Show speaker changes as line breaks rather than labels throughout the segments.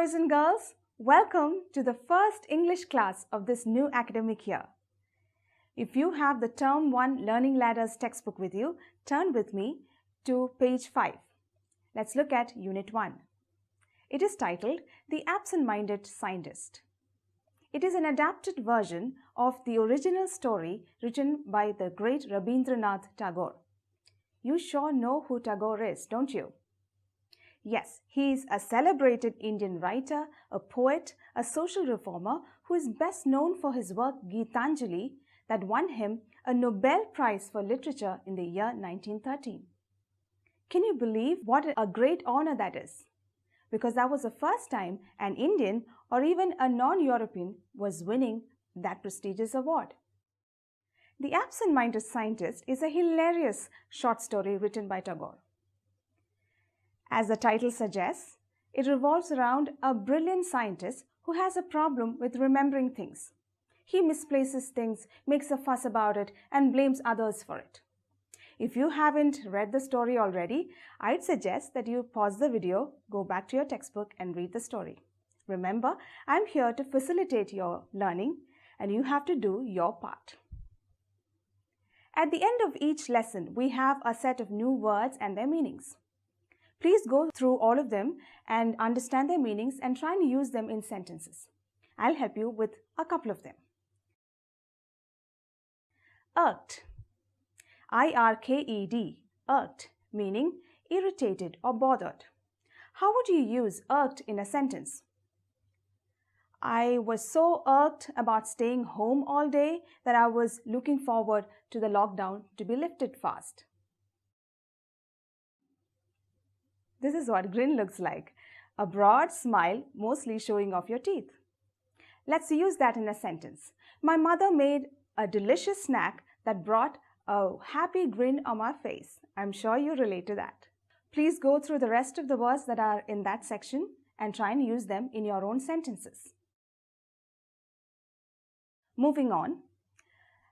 boys and girls, welcome to the first English class of this new academic year. If you have the Term 1 Learning Ladders textbook with you, turn with me to page 5. Let's look at Unit 1. It is titled The Absent-Minded Scientist. It is an adapted version of the original story written by the great Rabindranath Tagore. You sure know who Tagore is, don't you? Yes, he is a celebrated Indian writer, a poet, a social reformer who is best known for his work Geetanjali that won him a Nobel Prize for Literature in the year 1913. Can you believe what a great honor that is? Because that was the first time an Indian or even a non-European was winning that prestigious award. The Absent-Minded Scientist is a hilarious short story written by Tagore. As the title suggests, it revolves around a brilliant scientist who has a problem with remembering things. He misplaces things, makes a fuss about it, and blames others for it. If you haven't read the story already, I'd suggest that you pause the video, go back to your textbook, and read the story. Remember, I'm here to facilitate your learning, and you have to do your part. At the end of each lesson, we have a set of new words and their meanings. Please go through all of them and understand their meanings and try and use them in sentences. I'll help you with a couple of them. Irked. I-R-K-E-D. Irked, meaning irritated or bothered. How would you use irked in a sentence? I was so irked about staying home all day that I was looking forward to the lockdown to be lifted fast. This is what grin looks like, a broad smile mostly showing off your teeth. Let's use that in a sentence. My mother made a delicious snack that brought a happy grin on my face. I'm sure you relate to that. Please go through the rest of the words that are in that section and try and use them in your own sentences. Moving on,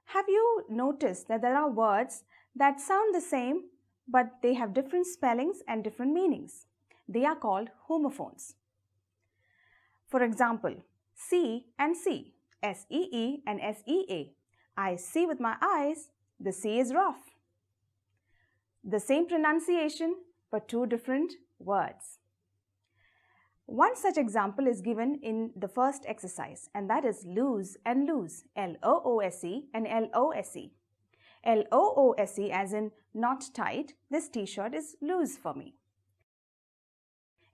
have you noticed that there are words that sound the same but they have different spellings and different meanings? They are called homophones. For example, see and see, S-E-E and S-E-A. I see with my eyes, the C is rough. The same pronunciation but two different words. One such example is given in the first exercise, and that is loose and loose, L-O-O-S-E and L-O-S-E. L-O-O-S-E as in not tight, this t-shirt is loose for me.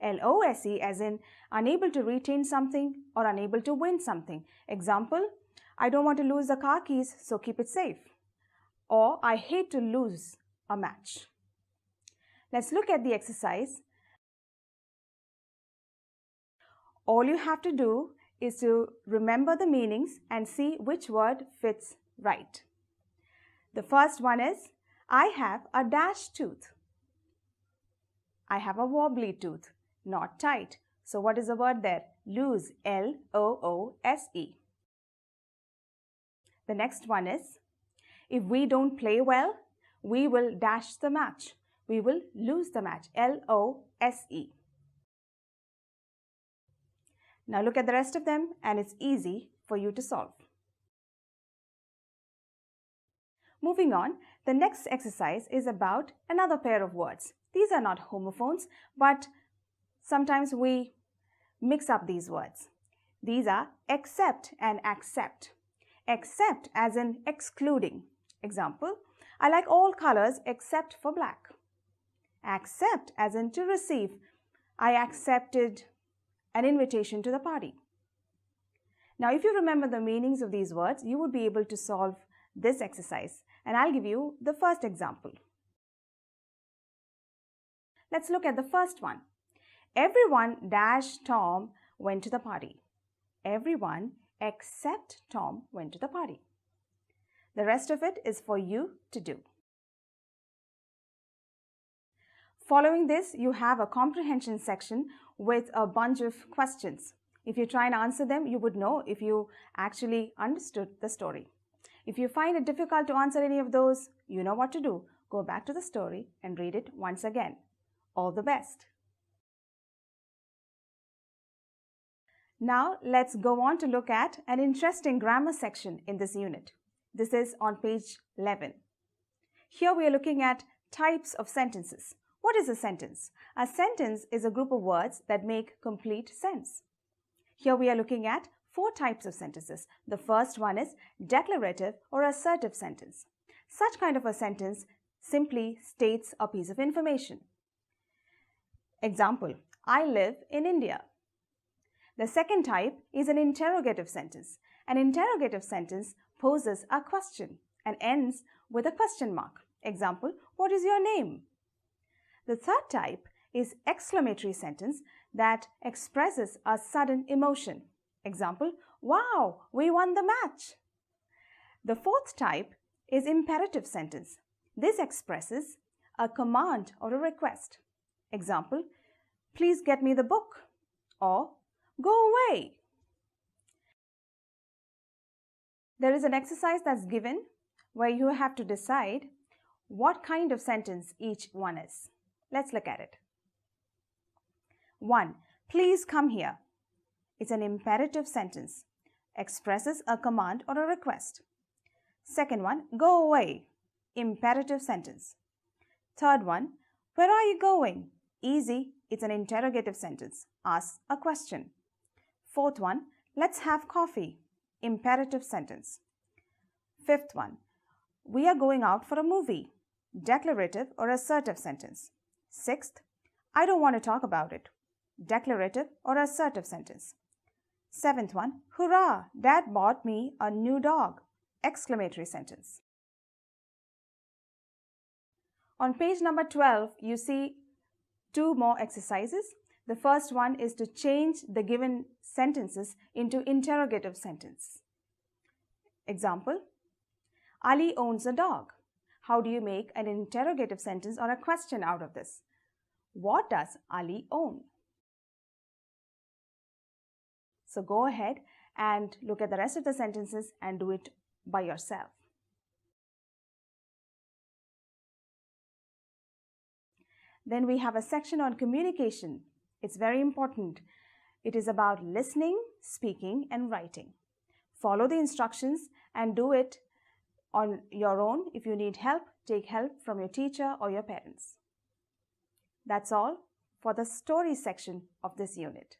L-O-S-E as in unable to retain something or unable to win something. Example, I don't want to lose the car keys, so keep it safe. Or I hate to lose a match. Let's look at the exercise. All you have to do is to remember the meanings and see which word fits right. The first one is, I have a dash tooth. I have a wobbly tooth, not tight. So what is the word there? Loose, L-O-O-S-E. The next one is, if we don't play well, we will dash the match. We will lose the match, L-O-S-E. Now look at the rest of them and it's easy for you to solve. Moving on, the next exercise is about another pair of words. These are not homophones, but sometimes we mix up these words. These are accept and accept. Accept as in excluding. Example, I like all colors except for black. Accept as in to receive. I accepted an invitation to the party. Now, if you remember the meanings of these words, you would be able to solve this exercise. And I'll give you the first example. Let's look at the first one. Everyone dash Tom went to the party. Everyone except Tom went to the party. The rest of it is for you to do. Following this, you have a comprehension section with a bunch of questions. If you try and answer them, you would know if you actually understood the story. If you find it difficult to answer any of those, you know what to do. Go back to the story and read it once again. All the best. Now let's go on to look at an interesting grammar section in this unit. This is on page 11. Here we are looking at types of sentences. What is a sentence? A sentence is a group of words that make complete sense. Here we are looking at 4 types of sentences. The first one is declarative or assertive sentence. Such kind of a sentence simply states a piece of information. Example, I live in India. The second type is an interrogative sentence. An interrogative sentence poses a question and ends with a question mark. Example, what is your name? The third type is exclamatory sentence that expresses a sudden emotion. Example, wow, we won the match. The fourth type is imperative sentence. This expresses a command or a request. Example, please get me the book, or go away. There is an exercise that's given where you have to decide what kind of sentence each one is. Let's look at it. 1. Please come here. It's an imperative sentence. Expresses a command or a request. Second one, go away. Imperative sentence. Third one, where are you going? Easy. It's an interrogative sentence. Asks a question. Fourth one, let's have coffee. Imperative sentence. Fifth one, we are going out for a movie. Declarative or assertive sentence. Sixth, I don't want to talk about it. Declarative or assertive sentence. Seventh one, hurrah, Dad bought me a new dog. Exclamatory sentence. On page number 12, you see 2 more exercises. The first one is to change the given sentences into interrogative sentence. Example, Ali owns a dog. How do you make an interrogative sentence or a question out of this? What does Ali own? So go ahead and look at the rest of the sentences and do it by yourself. Then we have a section on communication. It's very important. It is about listening, speaking, and writing. Follow the instructions and do it on your own. If you need help, take help from your teacher or your parents. That's all for the story section of this unit.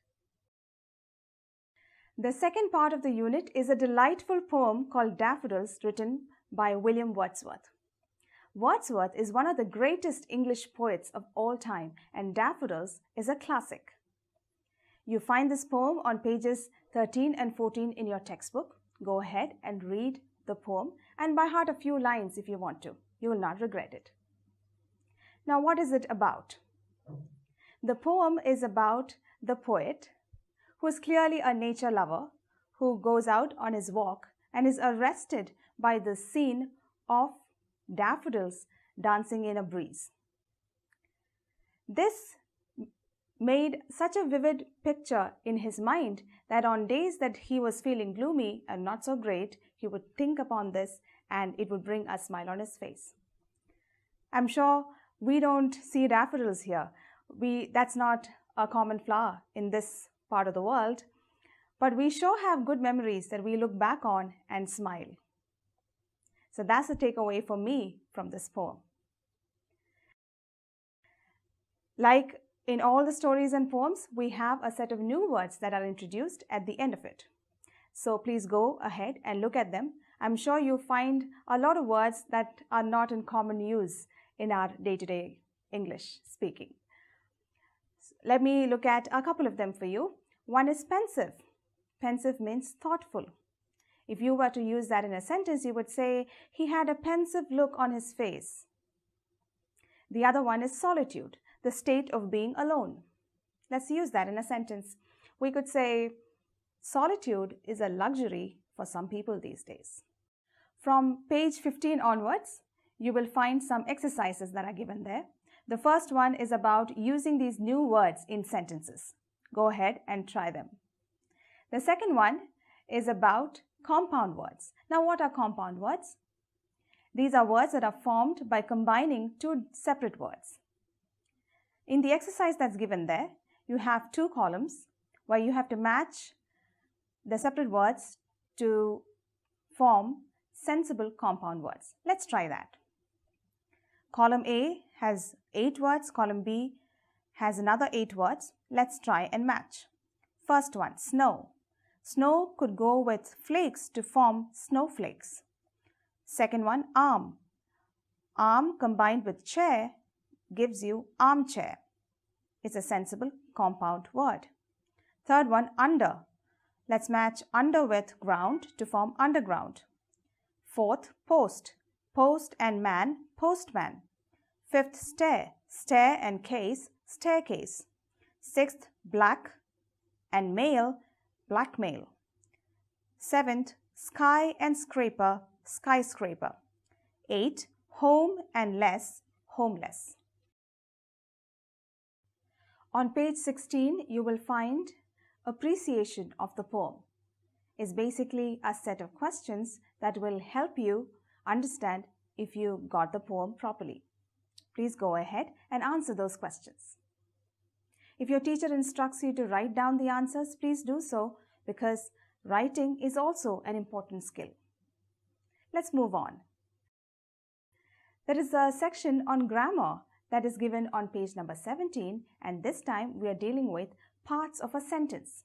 The second part of the unit is a delightful poem called Daffodils, written by William Wordsworth. Wordsworth is one of the greatest English poets of all time, and Daffodils is a classic. You find this poem on pages 13 and 14 in your textbook. Go ahead and read the poem and by heart a few lines if you want to. You will not regret it. Now, what is it about? The poem is about the poet who is clearly a nature lover who goes out on his walk and is arrested by the scene of daffodils dancing in a breeze. This made such a vivid picture in his mind that on days that he was feeling gloomy and not so great, he would think upon this and it would bring a smile on his face. I'm sure we don't see daffodils here. That's not a common flower in this part of the world, but we sure have good memories that we look back on and smile. So that's the takeaway for me from this poem. Like in all the stories and poems, we have a set of new words that are introduced at the end of it. So please go ahead and look at them. I'm sure you'll find a lot of words that are not in common use in our day-to-day English speaking. Let me look at a couple of them for you. One is pensive. Pensive means thoughtful. If you were to use that in a sentence, you would say, he had a pensive look on his face. The other one is solitude, the state of being alone. Let's use that in a sentence. We could say, solitude is a luxury for some people these days. From page 15 onwards, you will find some exercises that are given there. The first one is about using these new words in sentences. Go ahead and try them. The second one is about compound words. Now, what are compound words? These are words that are formed by combining 2 separate words. In the exercise that's given there, you have 2 columns where you have to match the separate words to form sensible compound words. Let's try that. Column A has 8 words, column B has another 8 words. Let's try and match. First one, snow. Snow could go with flakes to form snowflakes. Second one, arm. Arm combined with chair gives you armchair. It's a sensible compound word. Third one, under. Let's match under with ground to form underground. Fourth, post. Post and man, postman. Fifth, stair. Stair and case, staircase. Sixth, black and mail, blackmail. Seventh, sky and scraper, skyscraper. 8, home and less, homeless. On page 16, you will find appreciation of the poem. It's basically a set of questions that will help you understand if you got the poem properly. Please go ahead and answer those questions. If your teacher instructs you to write down the answers, please do so, because writing is also an important skill. Let's move on. There is a section on grammar that is given on page number 17, and this time we are dealing with parts of a sentence.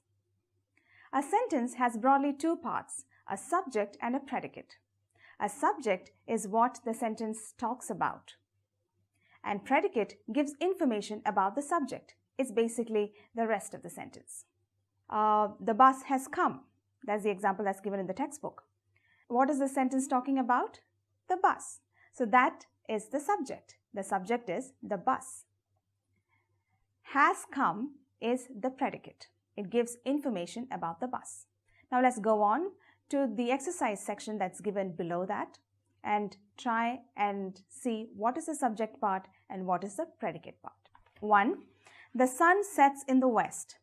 A sentence has broadly 2 parts, a subject and a predicate. A subject is what the sentence talks about, and predicate gives information about the subject. It's basically the rest of the sentence. The bus has come. That's the example that's given in the textbook. What is the sentence talking about? The bus. So that is the subject. The subject is the bus. Has come is the predicate. It gives information about the bus. Now let's go on to the exercise section that's given below that and try and see what is the subject part and what is the predicate part. 1. The sun sets in the west.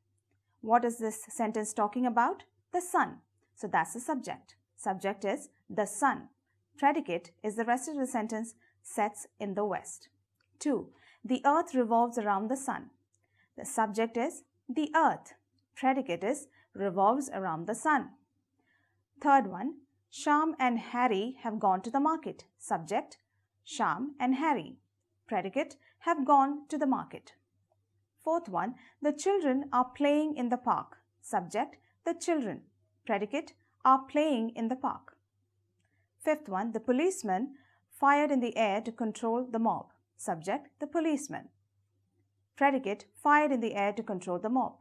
What is this sentence talking about? The sun. So that's the subject. Subject is the sun. Predicate is the rest of the sentence, sets in the west. 2. The earth revolves around the sun. The subject is the earth. Predicate is revolves around the sun. Third one, Shyam and Harry have gone to the market. Subject, Shyam and Harry. Predicate, have gone to the market. Fourth one, the children are playing in the park. Subject, the children. Predicate, are playing in the park. Fifth one, the policeman fired in the air to control the mob. Subject, the policeman. Predicate, fired in the air to control the mob.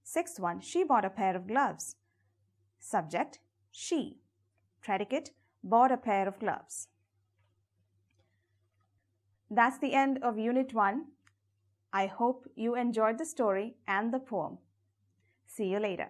Sixth one, she bought a pair of gloves. Subject, she. Predicate, bought a pair of gloves. That's the end of Unit 1. I hope you enjoyed the story and the poem. See you later.